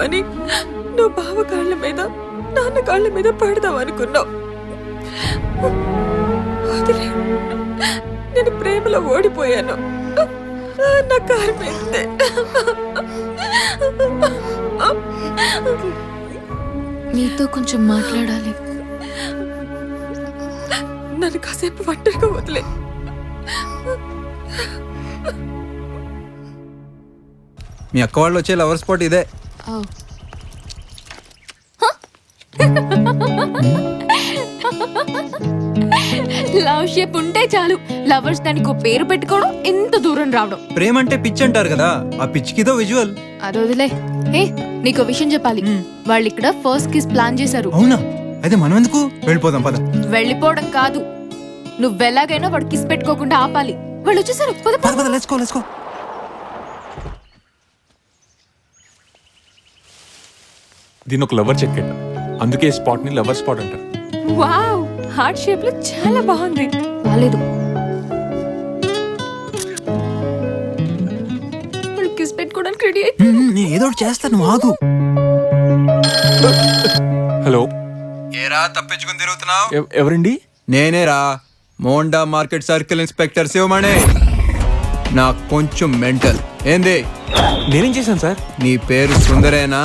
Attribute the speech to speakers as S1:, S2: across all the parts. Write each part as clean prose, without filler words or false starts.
S1: కానీ నువ్వు బావ కాళ్ళ మీద నాన్న కాళ్ళ మీద పడదాం అనుకున్నావు. వదిలే, నేను ప్రేమలో ఓడిపోయాను. నా కార్మితే
S2: నీతో కొంచెం మాట్లాడాలి.
S1: నన్ను కాసేపు ఒంటరిగా వదిలే.
S3: మీ అక్క వాళ్ళు వచ్చే లవర్ స్పాట్ ఇదే.
S2: లవ్ షేప్ ఉంటే చాలు, లవర్స్ దానికి పేరు పెట్టుకోవడం, ఎంత దూరం రావడం.
S3: ప్రేమ అంటే పిచ్ అంటారు కదా, ఆ పిచ్చికిదో విజువల్.
S2: అది వదిలే. ఏ, నీకో విషయం చెప్పాలి. వాళ్ళు ఇక్కడ ఫస్ట్ కిస్ ప్లాన్ చేశారు.
S3: అవునా? అయితే మనం ఎందుకు? వెళ్ళిపోదాం పద.
S2: వెళ్ళిపోవడం కాదు, నువ్వెలాగైనా వాడు కిస్ పెట్టుకోకుండా ఆపాలి. వాళ్ళు వచ్చేసారు. పద
S3: పద పద, లెట్స్ గో లెట్స్ గో.
S4: దీని ఒక లవర్ చెక్కెట్, అందుకే స్పాట్ ని లవర్ స్పాట్ అంటారు.
S1: వావ్, హార్ట్ షేప్ లో చాలా బాగుంది.
S2: బాలేదు. వాళ్ళు కిస్ పెట్టుకోవడానికి రెడీ అయ్యి.
S3: నేను ఏదో ఒకటి చేస్తాను, నువ్వు ఆగు.
S4: హలో,
S3: ఏరా తప్పించుకుని తిరుగుతున్నావు?
S4: ఎవరండి?
S3: నేనేరా, Monda market circle inspector Sivamani. నాకు కొంచెం మెంటల్. ఏంది?
S4: నేనేం చేశాను సార్?
S3: నీ పేరు సుందరేనా?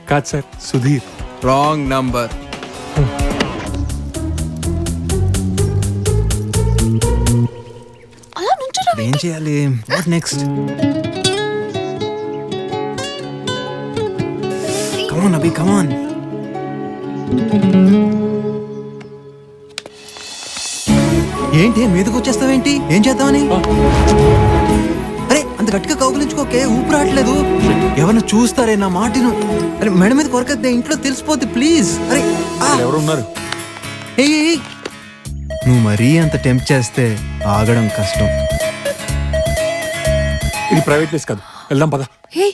S4: కాదు సార్, సుధీర్.
S3: Wrong number.
S2: అలా నుంచోరా.
S3: ఏం చేయాలి? What next? Come on Abhi, come on. ఏంటి మీదకి వచ్చేస్తావేంటి? ఏం చేద్దామని? అరే అంత గట్టిగా కౌగులించుకోకే, ఊపిరి రావట్లేదు. ఎవరిని చూస్తారే నా మాటను. అరే మెడ మీద కొరకద్దే, ఇంట్లో తెలిసిపోద్ది ప్లీజ్. అరే
S4: ఎవరు ఉన్నారు?
S3: ఏయ్, నువ్వు మరీ అంత టెంప్ట్ చేస్తే ఆగడం కష్టం.
S4: ఇది ప్రైవేట్ ప్లేస్ కాదు, వెళ్దాం పద.
S2: హే,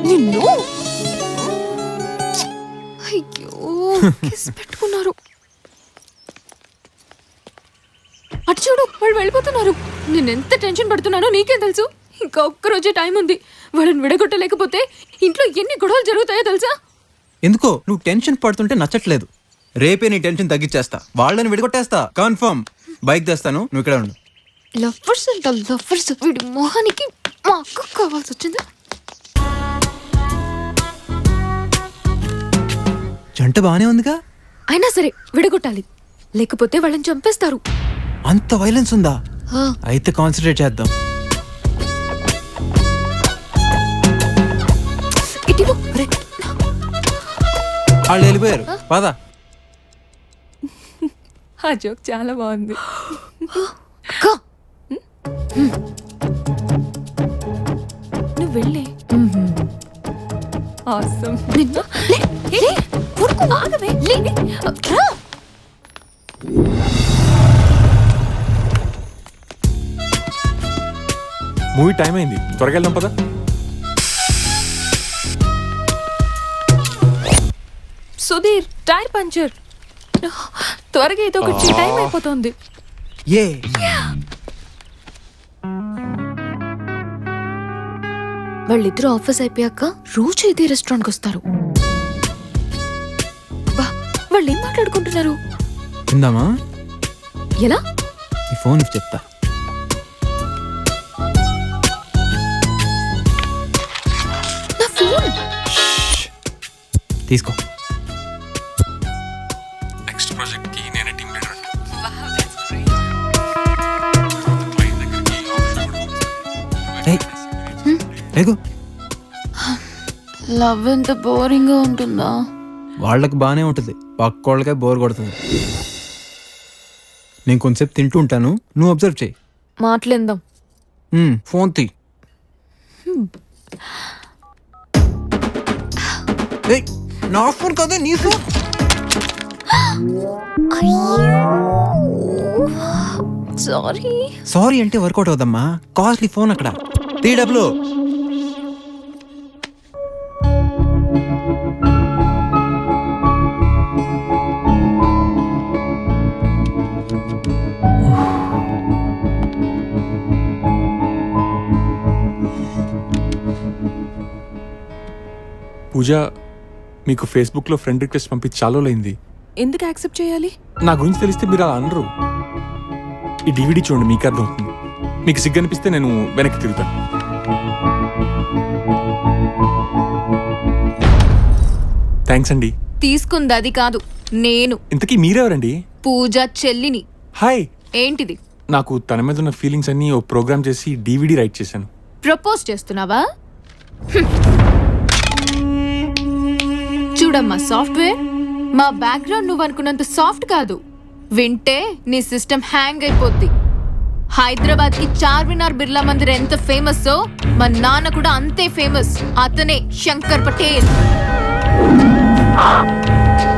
S2: నిన్ను. అయ్యో, కిస్ పెట్టుకున్నారు. అటు చూడు, వాళ్ళు వెళ్ళిపోతున్నారు. నేను ఎంత టెన్షన్ పడుతున్నానో నీకేం తెలుసు? ఇంకా ఒక్కరోజే టైం ఉంది. వాళ్ళని విడగొట్టలేకపోతే ఇంట్లో ఎన్ని గొడవలు జరుగుతాయో తెలుసా?
S3: ఎందుకో నువ్వు టెన్షన్ పడుతుంటే నచ్చట్లేదు. రేపే నీ టెన్షన్ తగ్గించేస్తా, వాళ్ళని విడగొట్టేస్తా కన్ఫర్మ్. బైక్ తెస్తాను, నువ్వు ఇక్కడ ఉండు.
S2: లవర్స్ అంట లవర్స్. వీడి మొహానికి మా అక్క కావాల్సి వచ్చింది.
S3: జంట బానే ఉందిగా.
S2: అయినా సరే విడగొట్టాలి, లేకపోతే వాళ్ళని చంపేస్తారు.
S3: అంత వైలెన్స్ ఉందా? అయితే కాన్సన్ట్రేట్ చేద్దాం.
S2: ఇటు
S3: వాళ్ళు వెళ్ళిపోయారు, పద.
S1: ఆ జోక్ చాలా బాగుంది. నువ్వు వెళ్ళే. ఆసమ్.
S2: ఆగవే, రా.
S4: మూవీ టైం అయింది, త్వరగా వెళ్దాం పద.
S1: Sudheer, tyre puncture. త్వరగా ఏదో ఒకటి, టైం అయిపోతుంది.
S3: ఏ
S2: వాళ్ళిద్దరూ ఆఫీస్ అయిపోయాక రోజు ఇదే రెస్టారెంట్కి వస్తారు. బా, వాళ్ళు ఏం మాట్లాడుకుంటున్నారు?
S3: తిందామా?
S2: ఎలా?
S3: ఈ ఫోన్ చెప్తా.
S2: నా ఫోన్
S3: తీసుకో.
S4: నెక్స్ట్ ప్రాజెక్ట్ కి నేనే టీమ్ లీడర్.
S2: లవ్ ఎంత బోరింగ్ గా ఉంటుందా?
S3: వాళ్ళకి బానే ఉంటుంది, పక్కోళ్ళకే బోర్ కొడుతుంది. నేను కొంచెంసేపు తింటూ ఉంటాను, నువ్వు అబ్జర్వ్ చేయి.
S2: మాట్లాడదాం.
S3: ఫోన్ తీ. నా ఫోన్ కదా, నీ ఫోన్.
S2: సారీ.
S3: సారీ అంటే వర్కౌట్ అవుదమ్మా, కాస్ట్లీ ఫోన్ అక్కడ. T W.
S4: పూజ మీకు ఫేస్బుక్లో ఫ్రెండ్ రిక్వెస్ట్ పంపించి చాలా రోజులైంది.
S1: ఎందుకు యాక్సెప్ట్ చేయాలి?
S4: నా గురించి తెలిస్తే మీరు అలా అనరు. ఈ డివిడి చూడండి, మీకు అర్థం అవుతుంది. మీకు సిగ్గు అనిపిస్తే నేను వెనక్కి తిరుగుతాను. థ్యాంక్స్ అండి.
S2: తీసుకుంది అది కాదు, నేను
S4: ఇంతకీ మీరెవరండి?
S2: పూజ చెల్లిని.
S4: హాయ్.
S2: ఏంటిది?
S4: నాకు తన మీద ఉన్న ఫీలింగ్స్ అన్ని ఓ ప్రోగ్రామ్ చేసి డివిడి రైట్ చేశాను.
S2: ప్రపోజ్ చేస్తున్నావా? చూడమ్మా సాఫ్ట్వేర్, మా బ్యాక్గ్రౌండ్ నువ్వు అనుకున్నంత సాఫ్ట్ కాదు. వింటే నీ సిస్టమ్ హ్యాంగ్ అయిపోద్ది. హైదరాబాద్ కి చార్మినార్ బిర్లా మందిర్ ఎంత ఫేమస్, మా నాన్న కూడా అంతే ఫేమస్. అతనే శంకర్ పటేల్.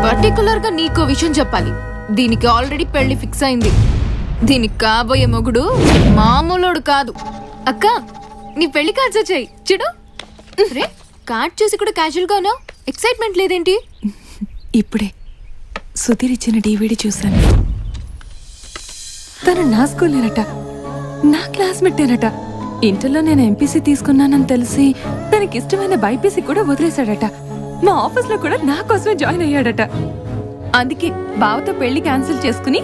S2: పర్టికులర్ గా నీకో విషయం చెప్పాలి. దీనికి ఆల్రెడీ పెళ్లి ఫిక్స్ అయింది. దీనికి కాబోయే మొగుడు మామూలోడు కాదు. అక్క, నీ పెళ్లి కార్డ్స్ వచ్చాయి చూడు. రే, కార్డ్ చూసి కూడా క్యాజువల్ గానో, ఎక్సైట్మెంట్ లేదేంటి?
S1: ఇప్పుడే సుధీర్ ఇచ్చిన డివిడి చూశాను. తను నా స్కూలేనట, నా క్లాస్మేటేనట. ఇంటర్లో నేను ఎంపీసీ తీసుకున్నానని తెలిసి తనకిష్టమైన బైపీసీ కూడా వదిలేశాడట. మా ఆఫీస్లో కూడా నా కోసమే జాయిన్ అయ్యాడట. అందుకే బావతో పెళ్లి క్యాన్సిల్ చేసుకుని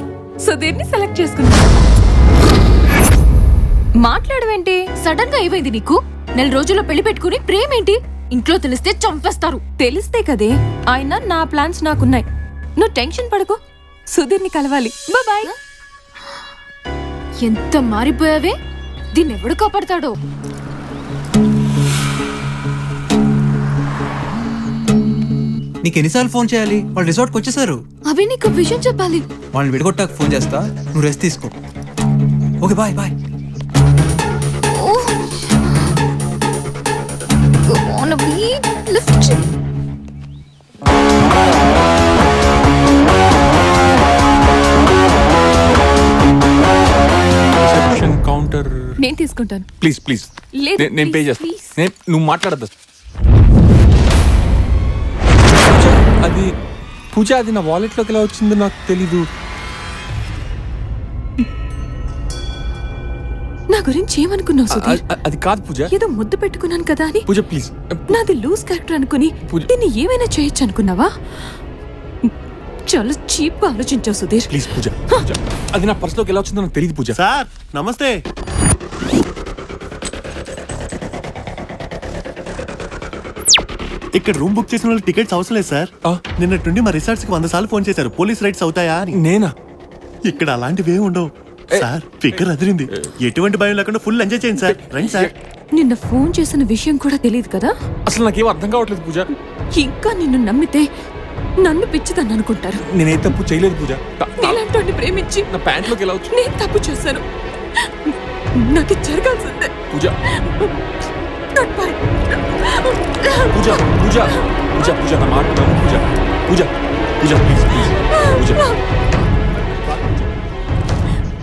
S1: సుధీర్ని సెలెక్ట్ చేసుకున్నా. మాట్లాడవేంటి?
S2: సడన్ గా ఏమైంది నీకు? నెల రోజుల్లో పెళ్లి పెట్టుకుని ప్రేమేంటి? ఇంట్లో తెలిస్తే చంపేస్తారు.
S1: తెలిస్తే కదే, అయినా నా ప్లాన్స్ నాకున్నాయి. నువ్వు టెన్షన్ పడకు, సుధీర్ని కలవాలి. బాయ్.
S2: ఎంత మారిపోయావే. దీన్ని ఎవడు కాపాడతాడో?
S3: నీకు ఎన్నిసార్లు ఫోన్ చేయాలి? వాళ్ళు రిసార్ట్కి వచ్చేసారు.
S2: అవి నీకు విషయం చెప్పాలి.
S3: వాళ్ళని విడగొట్టాక ఫోన్ చేస్తా, నువ్వు రెస్ట్ తీసుకో. Okay bye bye.
S4: Reception counter
S1: నేను తీసుకుంటాను.
S4: Please please.
S1: లేదు,
S4: నేను పే
S1: please,
S4: చేస్తాను.
S1: please.
S4: నువ్వు మాట్లాడద్దు. అది పూజ, అది నా వాలెట్లోకి ఎలా వచ్చిందో నాకు తెలీదు.
S1: నా గురించి ఏమనుకున్నావు సుధీర్?
S4: అది కాదు పూజ.
S1: ఏదో ముద్దు పెట్టుకున్నాను కదా అని.
S4: పూజ ప్లీజ్.
S1: నాది లూజ్ క్యారెక్టర్ అనుకుని
S4: పూజ.
S1: దీన్ని ఏమైనా చేయొచ్చు అనుకున్నావా? చాలా చీప్ గా ఆలోచించావు సుధీర్.
S4: ప్లీజ్ పూజ. పూజ, అది నా పర్సులోకి ఎలా వచ్చిందో నాకు తెలియదు పూజ.
S5: సార్ నమస్తే. ఇక్కడ రూమ్ బుక్ చేసిన వాళ్ళకి టికెట్స్ అవసరం లేదు సార్. నిన్నటి నుండి మా రిసార్ట్స్ కి 100 సార్లు ఫోన్ చేశారు, పోలీస్ రైట్స్ అవుతాయా అని.
S4: నేనా?
S5: ఇక్కడ అలాంటివి ఏమి ఉండవు సార్. ఫిక్కర్ అదిరింది. ఎటువంటి భయం లేకుండా ఫుల్ ఎంజాయ్ చేయండి సార్. రండి సార్.
S1: నిన్న ఫోన్ చేసిన విషయం కూడా తెలియదు కదా?
S4: అసలు నాకేం అర్థం కావట్లేదు పూజ.
S1: ఇంకా నిన్ను నమ్మితే నన్ను పిచ్చిదని అనుకుంటారు.
S4: నేనే తప్పు చేయలేదు పూజ.
S1: నీలాంటి ప్రేమించి
S4: నా ప్యాంట్లోకి ఎలా వచ్చింది?
S1: నేను తప్పు చేశాను. నాకు ఇది జరగాల్సిందే.
S4: పూజ
S1: Goodbye.
S4: పూజ పూజ పూజ పూజ నా మాట నమ్ము Pooja. Pooja Pooja please please Pooja.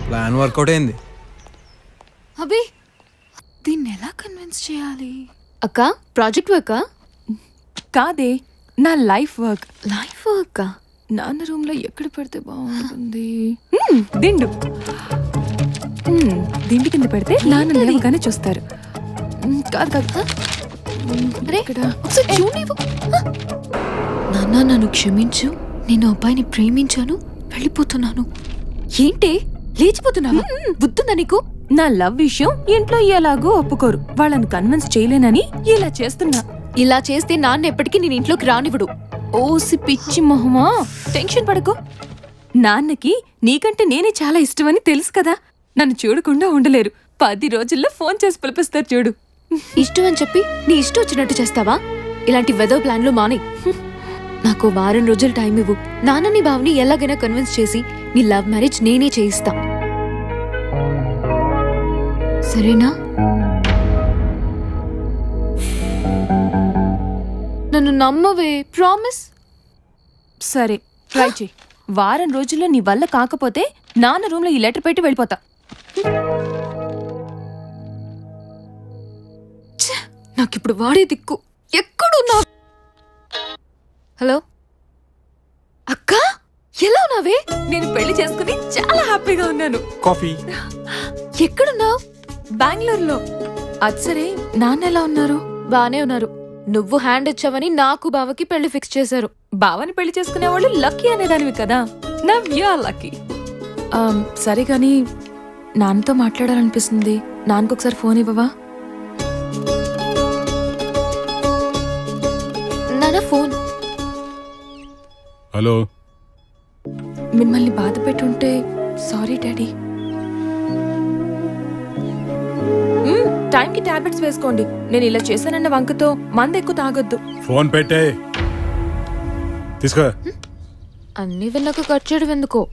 S3: Plan work out అయింది.
S2: అభి, దీన్ని ఎలా కన్విన్స్ చేయాలి? అక్క, ప్రాజెక్ట్ వర్కా?
S1: కాదే, నా లైఫ్ వర్క్.
S2: లైఫ్ వర్కా?
S1: నాన్న రూమ్ లో ఎక్కడ పెడితే బాగుంటుంది? దిండు. దిండు కింద పెడితే నాన్న లేవగానే చూస్తారు. కాదు కాదు.
S2: అరే,
S1: ఇక్కడ.
S2: ఒకసారి చూడు నీవు. నాన్న, నన్ను క్షమించు. నేను అబ్బాయిని ప్రేమించాను, వెళ్ళిపోతున్నాను. ఏంటి లేచిపోతున్నావా? బుద్ధుందా నీకు?
S1: నా లవ్ విషయం ఇంట్లో ఎలాగో ఒప్పుకోరు. వాళ్ళని కన్విన్స్ చేయలేనని ఇలా చేస్తున్నా.
S2: ఇలా చేస్తే నాన్న ఎప్పటికీ నేను ఇంట్లోకి రానివ్వడు.
S1: ఓసి పిచ్చి మొహమా, టెన్షన్ పడకు. నాన్నకి నీకంటే నేనే చాలా ఇష్టమని తెలుసు కదా. నన్ను చూడకుండా ఉండలేరు. 10 రోజుల్లో ఫోన్ చేసి పిలిపిస్తారు చూడు.
S2: ఇష్టం అని చెప్పి నీ ఇష్టం వచ్చినట్టు చేస్తావా? ఇలాంటి వెదర్ ప్లాన్లు మానే. నాకు 1 వారం రోజులు టైం ఇవ్వు. నాన్నని బావని ఎలాగైనా కన్విన్స్ చేసి నీ లవ్ మ్యారేజ్ నేనే చేయిస్తా, సరేనా? నన్ను నమ్మవే, ప్రామిస్.
S1: సరే, ట్రై చెయ్యి. 1 వారం రోజుల్లో నీ వల్ల కాకపోతే నాన్న రూమ్ లో ఈ లెటర్ పెట్టి వెళ్ళిపోతా.
S2: నాకిప్పుడు వాడే దిక్కు. ఎక్కడున్నా? హలో అక్క, ఎలా ఉన్నావే?
S1: నేను పెళ్లి చేసుకుని చాలా హ్యాపీగా ఉన్నాను.
S4: కాఫీ.
S2: ఎక్కడున్నావు?
S1: బెంగళూరులో. అది సరే, నాన్న ఎలా ఉన్నారు?
S2: బానే ఉన్నారు. నువ్వు హ్యాండ్ ఇచ్చావని నాకు బావకి పెళ్లి ఫిక్స్ చేశారు.
S1: బావని పెళ్లి చేసుకునే వాళ్ళు లక్కీ అనేదానివి కదా. Now you are lucky. సరే కానీ నాన్నతో మాట్లాడాలనిపిస్తుంది. నాన్నకు ఒకసారి ఫోన్ ఇవ్వవా?
S2: నాన్న ఫోన్.
S6: హలో.
S1: మిమ్మల్ని బాధ పెట్టుంటే సారీ డాడీ. టైంకి టాబ్లెట్స్ వేసుకోండి. నేను ఇలా చేశానన్న వంకతో మందు ఎక్కువ తాగొద్దు.
S6: ఫోన్ పెట్టే. తీసుకో.
S2: అన్ని విన్నాక కట్ చేయడం ఎందుకో.